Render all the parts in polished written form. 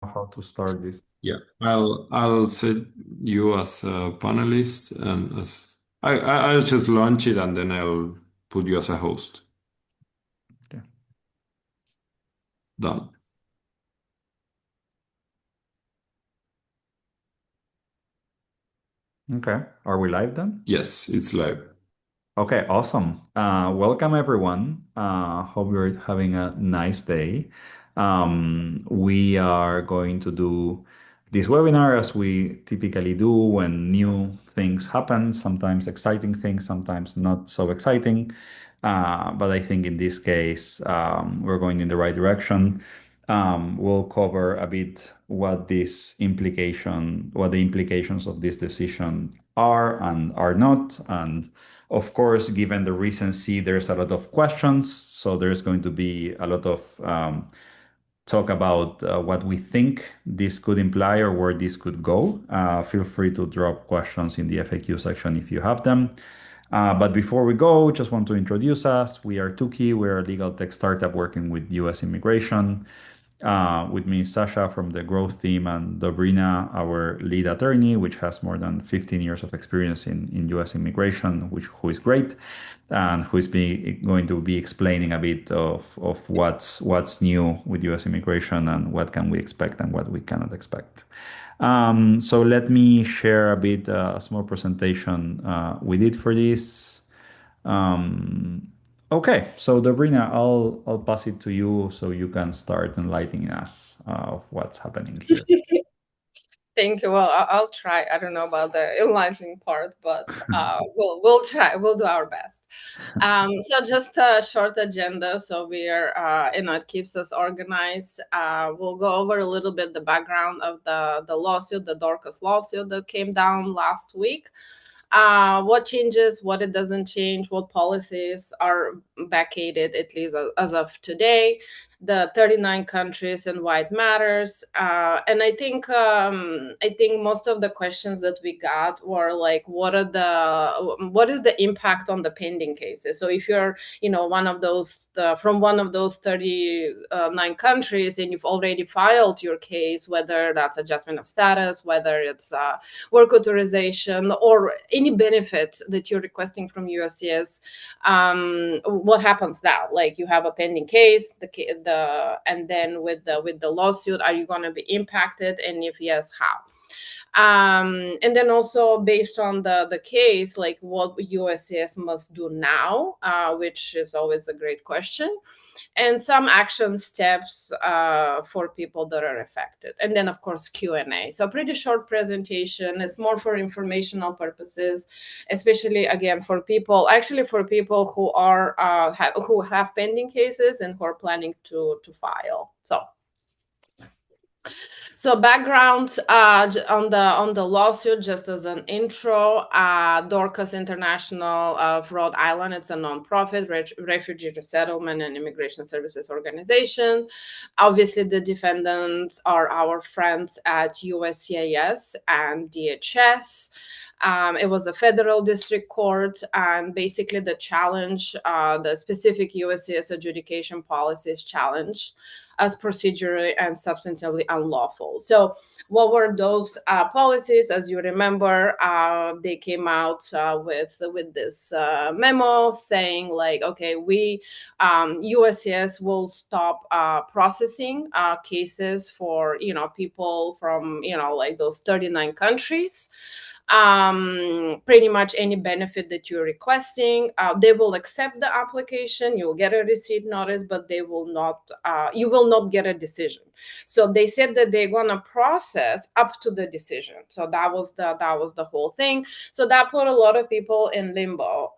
how to start this. Yeah, I'll set you as a panelist, and as I'll just launch it, and then I'll put you as a host. Okay. Done. Okay. Are we live then? Yes, it's live. Okay, awesome. Welcome everyone. Hope you're having a nice day. We are going to do this webinar as we typically do when new things happen, sometimes exciting things, sometimes not so exciting. But I think in this case, we're going in the right direction. We'll cover a bit what what the implications of this decision are and are not, and of course, given the recency, there's a lot of questions, so there's going to be a lot of talk about what we think this could imply or where this could go. Feel free to drop questions in the FAQ section if you have them. But before we go, just want to introduce us. We are Tukki. We're a legal tech startup working with US immigration. With me, Sasha from the growth team, and Dobrina, our lead attorney, which has more than 15 years of experience in US immigration, who is great, and going to be explaining a bit of what's new with US immigration and what can we expect and what we cannot expect. So let me share a bit a small presentation we did for this. Um, okay, so Dobrina, I'll pass it to you so you can start enlightening us of what's happening here. Thank you. Well, I'll try. I don't know about the enlightening part, but we'll try. We'll do our best. So just a short agenda. So we're it keeps us organized. We'll go over a little bit the background of the lawsuit, the Dorcas lawsuit that came down last week. What changes, what it doesn't change, what policies are vacated, at least as of today, the 39 countries and why it matters. And I think most of the questions that we got were like, what is the impact on the pending cases? So if you're, one of those from one of those 39 countries and you've already filed your case, whether that's adjustment of status, whether it's work authorization, or any benefit that you're requesting from USCIS, what happens now? Like, you have a pending case, and then with the lawsuit, are you going to be impacted, and if yes, how? And then also based on the case, like what USCIS must do now, which is always a great question, and some action steps for people that are affected, and then of course Q&A. So pretty short presentation. It's more for informational purposes, especially again for people, who are who have pending cases and who are planning to file. So background on the lawsuit, just as an intro, Dorcas International of Rhode Island. It's a nonprofit refugee resettlement and immigration services organization. Obviously, the defendants are our friends at USCIS and DHS. It was a federal district court, and basically the specific USCIS adjudication policies challenged as procedurally and substantively unlawful. So, what were those policies? As you remember, they came out with this memo saying, like, okay, we USCIS will stop processing cases for people from like those 39 countries. Pretty much any benefit that you're requesting, they will accept the application, you'll get a receipt notice, but they will not you will not get a decision. So they said that they're going to process up to the decision. So that was the whole thing. So that put a lot of people in limbo,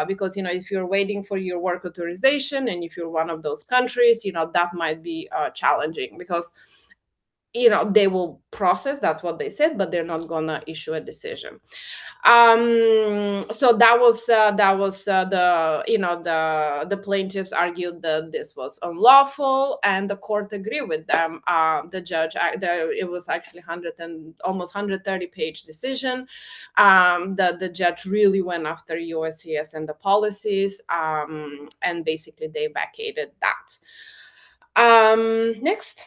because if you're waiting for your work authorization, and if you're one of those countries, that might be challenging, because they will process, that's what they said, but they're not gonna issue a decision. So that was the the plaintiffs argued that this was unlawful, and the court agreed with them. The judge, it was actually 100 and almost 130-page decision. The judge really went after USCIS and the policies, and basically they vacated that. Next.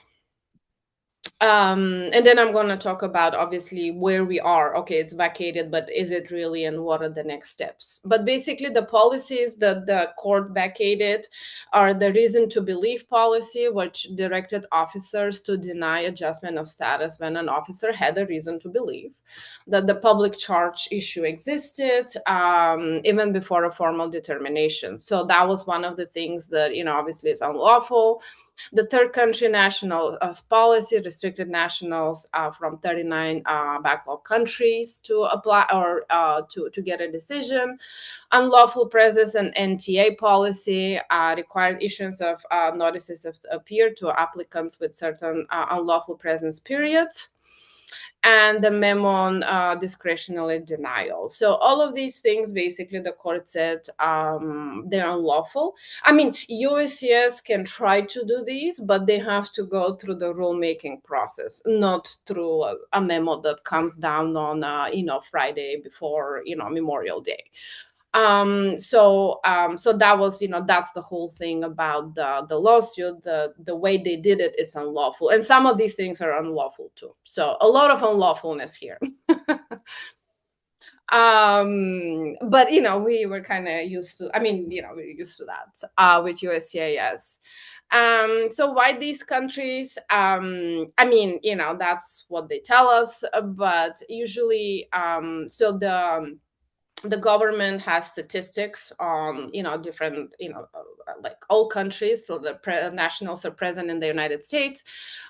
And then I'm going to talk about obviously where we are. Okay, it's vacated, but is it really, and what are the next steps? But basically, the policies that the court vacated are the reason to believe policy, which directed officers to deny adjustment of status when an officer had a reason to believe that the public charge issue existed, even before a formal determination. So that was one of the things that, obviously is unlawful. The third country national policy restricted nationals from 39 backlog countries to apply or to get a decision. Unlawful presence and NTA policy required issuance of notices of appear to applicants with certain unlawful presence periods, and the memo on discretionary denial. So all of these things, basically, the court said they're unlawful. I mean, USCIS can try to do these, but they have to go through the rulemaking process, not through a memo that comes down on Friday before Memorial Day. So that was, that's the whole thing about the lawsuit. The way they did it is unlawful, and some of these things are unlawful too. So a lot of unlawfulness here. But we were kind of used to, we're used to that with USCIS. So why these countries? That's what they tell us, but usually, so the government has statistics on different like all countries. So the nationals are present in the United States,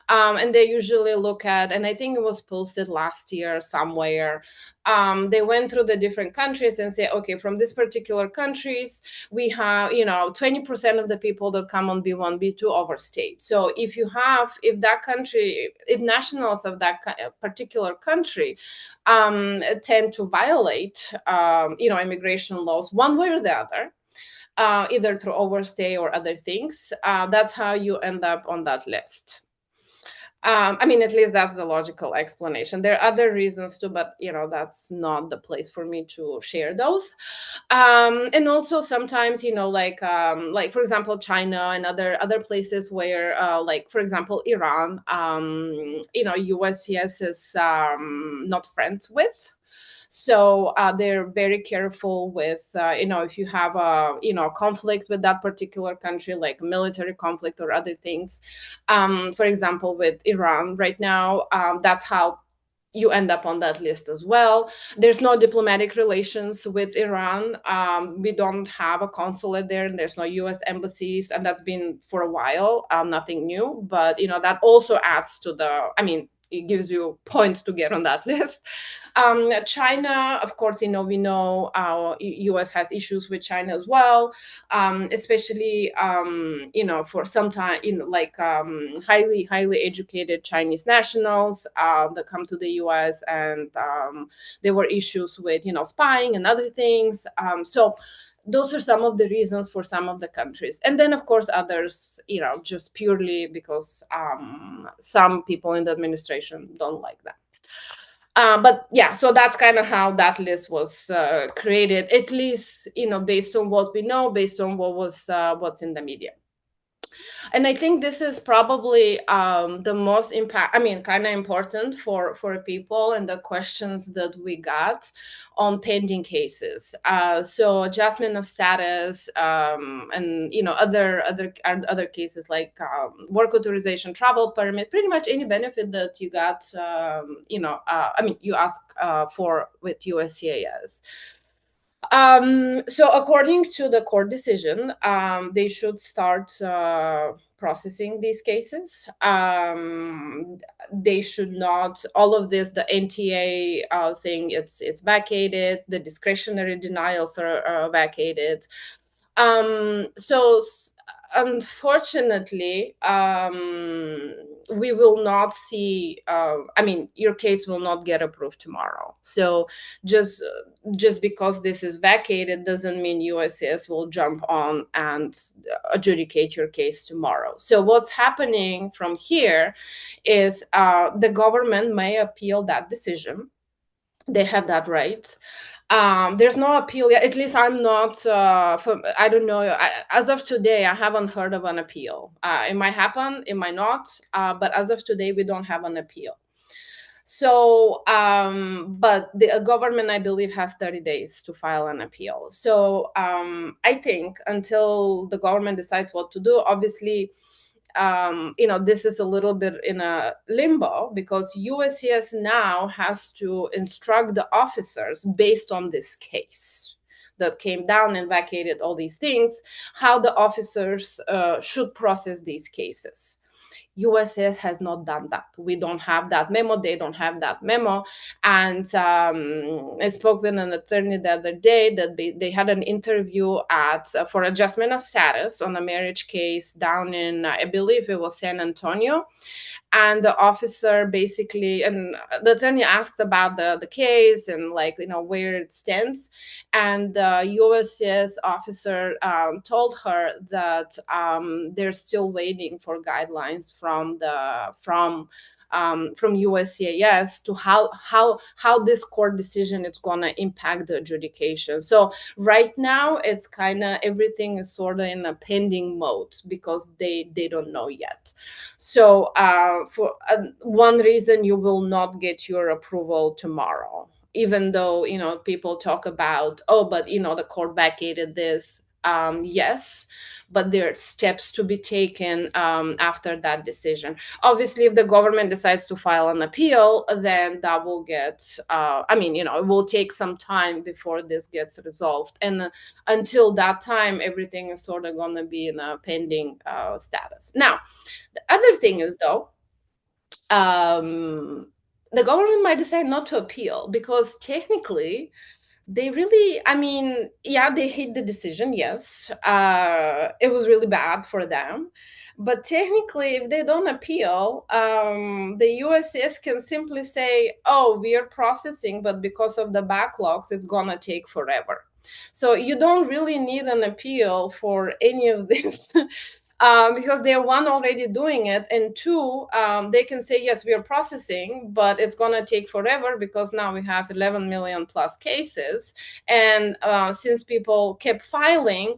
and they usually look at, and I think it was posted last year somewhere, they went through the different countries and say, okay, from this particular countries we have 20% of the people that come on B1 B2 overstayed. So if that country, if nationals of that particular country tend to violate immigration laws one way or the other, either through overstay or other things, that's how you end up on that list. At least that's the logical explanation. There are other reasons too, but that's not the place for me to share those. And also sometimes, like for example, China and other places where, like for example, Iran, USCIS is not friends with. So they're very careful with, if you have a, conflict with that particular country, like military conflict or other things. For example, with Iran right now, that's how you end up on that list as well. There's no diplomatic relations with Iran. We don't have a consulate there, and there's no U.S. embassies, and that's been for a while, nothing new. But that also adds to it gives you points to get on that list. China, of course, we know U.S. has issues with China as well, especially for some time, like highly educated Chinese nationals that come to the U.S. and there were issues with spying and other things. So those are some of the reasons for some of the countries, and then of course others, just purely because some people in the administration don't like that. But yeah, so that's kind of how that list was created, at least based on what we know, based on what's in the media. And I think this is probably the most kind of important for people and the questions that we got on pending cases. So adjustment of status, and other cases like work authorization, travel permit, pretty much any benefit that you got, you ask for with USCIS. So according to the court decision, they should start processing these cases. They should not, all of this, the NTA thing, it's vacated. The discretionary denials are vacated. So unfortunately, we will not see, your case will not get approved tomorrow. So just because this is vacated doesn't mean USCIS will jump on and adjudicate your case tomorrow. So what's happening from here is the government may appeal that decision. They have that right. There's no appeal yet. At least I'm not. I don't know. As of today, I haven't heard of an appeal. It might happen. It might not. But as of today, we don't have an appeal. So, but the government, I believe, has 30 days to file an appeal. So, I think until the government decides what to do, obviously, this is a little bit in a limbo because USCIS now has to instruct the officers based on this case that came down and vacated all these things, how the officers should process these cases. USS has not done that. We don't have that memo. They don't have that memo. And I spoke with an attorney the other day that they had an interview for adjustment of status on a marriage case down in, I believe it was San Antonio. And the officer basically, and the attorney asked about the case and where it stands. And the USCIS officer told her that they're still waiting for guidelines from USCIS to how this court decision is going to impact the adjudication. So right now it's kind of everything is sort of in a pending mode because they don't know yet. So for one reason, you will not get your approval tomorrow, even though people talk about, oh, but the court vacated this. Yes, but there are steps to be taken after that decision. Obviously, if the government decides to file an appeal, then that will get, it will take some time before this gets resolved. And until that time, everything is sort of going to be in a pending status. Now, the other thing is, though, the government might decide not to appeal because technically they really, yeah, they hate the decision. Yes, it was really bad for them. But technically, if they don't appeal, the USCIS can simply say, oh, we are processing, but because of the backlogs, it's going to take forever. So you don't really need an appeal for any of this. Because they're one already doing it, and two, they can say yes, we are processing, but it's going to take forever because now we have 11 million plus cases, and since people kept filing,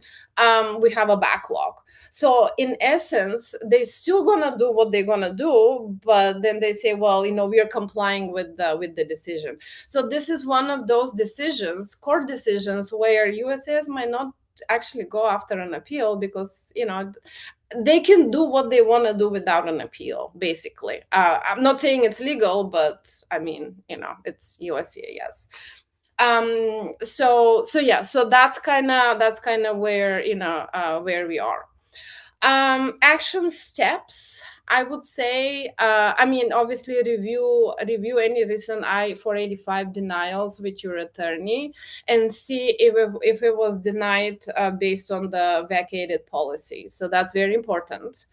we have a backlog. So in essence, they're still going to do what they're going to do, but then they say, well, we are complying with the decision. So this is one of those decisions, court decisions, where USCIS might not actually go after an appeal because they can do what they want to do without an appeal, basically. I'm not saying it's legal, but it's USCIS. So that's kind of where where we are. Action steps, I would say, obviously review any recent I-485 denials with your attorney and see if it was denied based on the vacated policy. So that's very important.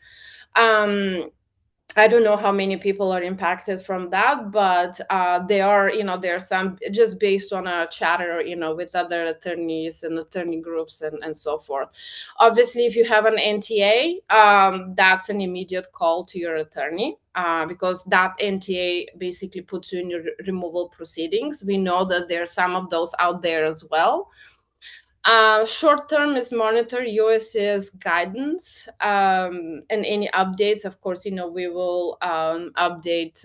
I don't know how many people are impacted from that, but there are some just based on a chatter, with other attorneys and attorney groups and so forth. Obviously, if you have an NTA, that's an immediate call to your attorney because that NTA basically puts you in your removal proceedings. We know that there are some of those out there as well. Short term is monitor USCIS guidance and any updates. Of course, we will update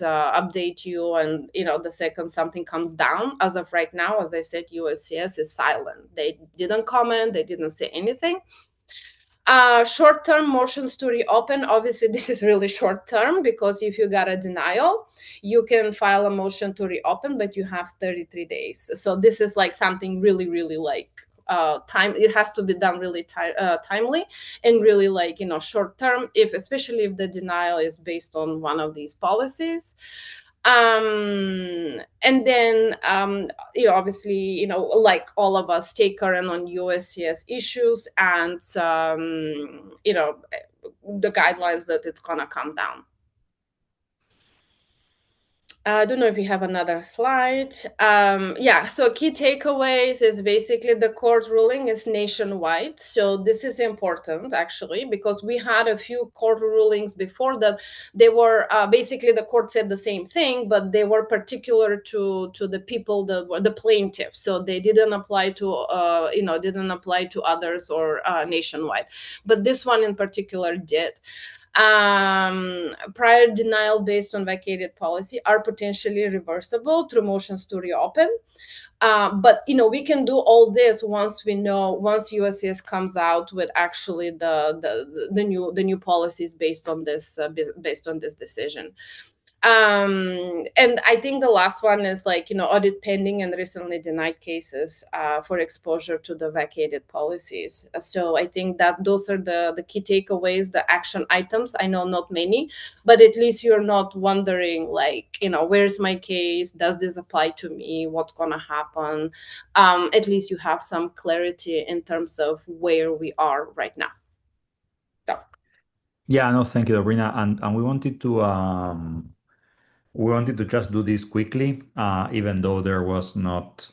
you, and the second something comes down. As of right now, as I said, USCIS is silent. They didn't comment. They didn't say anything. Short-term motions to reopen. Obviously, this is really short-term because if you got a denial, you can file a motion to reopen, but you have 33 days. So this is like something really, really time. It has to be done really timely and really short term, especially if the denial is based on one of these policies. And then obviously like all of us, stay current on USCIS issues and the guidelines that it's gonna come down. I don't know if you have another slide. Yeah, so key takeaways is basically the court ruling is nationwide. So this is important actually because we had a few court rulings before that. They were basically the court said the same thing, but they were particular to the people that were the plaintiffs. So they didn't apply to didn't apply to others or nationwide. But this one in particular did. Prior denial based on vacated policy are potentially reversible through motions to reopen. But we can do all this once USCIS comes out with actually the new policies based on this decision. And I think the last one is like audit pending and recently denied cases for exposure to the vacated policies. So I think that those are the key takeaways, the action items. I know not many, but at least you're not wondering like where's my case, does this apply to me, what's gonna happen. At least you have some clarity in terms of where we are right now. So. Yeah, no, thank you, Dobrina. And we wanted to just do this quickly, even though there was not,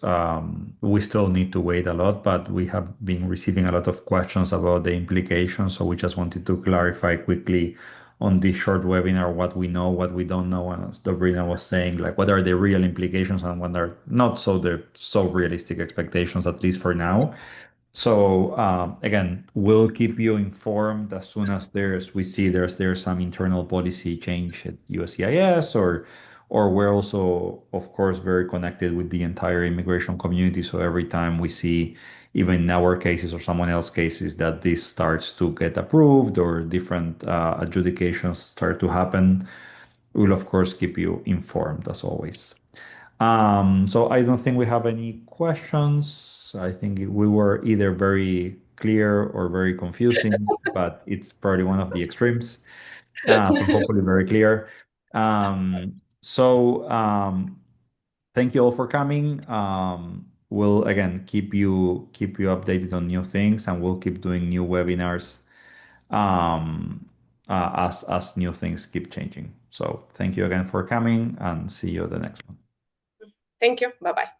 we still need to wait a lot, but we have been receiving a lot of questions about the implications. So we just wanted to clarify quickly on this short webinar what we know, what we don't know. And as Dobrina was saying, like what are the real implications and what are not so realistic expectations, at least for now. So again, we'll keep you informed as soon as we see there's some internal policy change at USCIS, or we're also, of course, very connected with the entire immigration community. So every time we see, even in our cases or someone else's cases, that this starts to get approved or different adjudications start to happen, we'll of course keep you informed as always. So I don't think we have any questions. I think we were either very clear or very confusing, but it's probably one of the extremes. So hopefully very clear. So thank you all for coming. We'll again keep you updated on new things, and we'll keep doing new webinars as new things keep changing. So thank you again for coming, and see you at the next one. Thank you. Bye bye.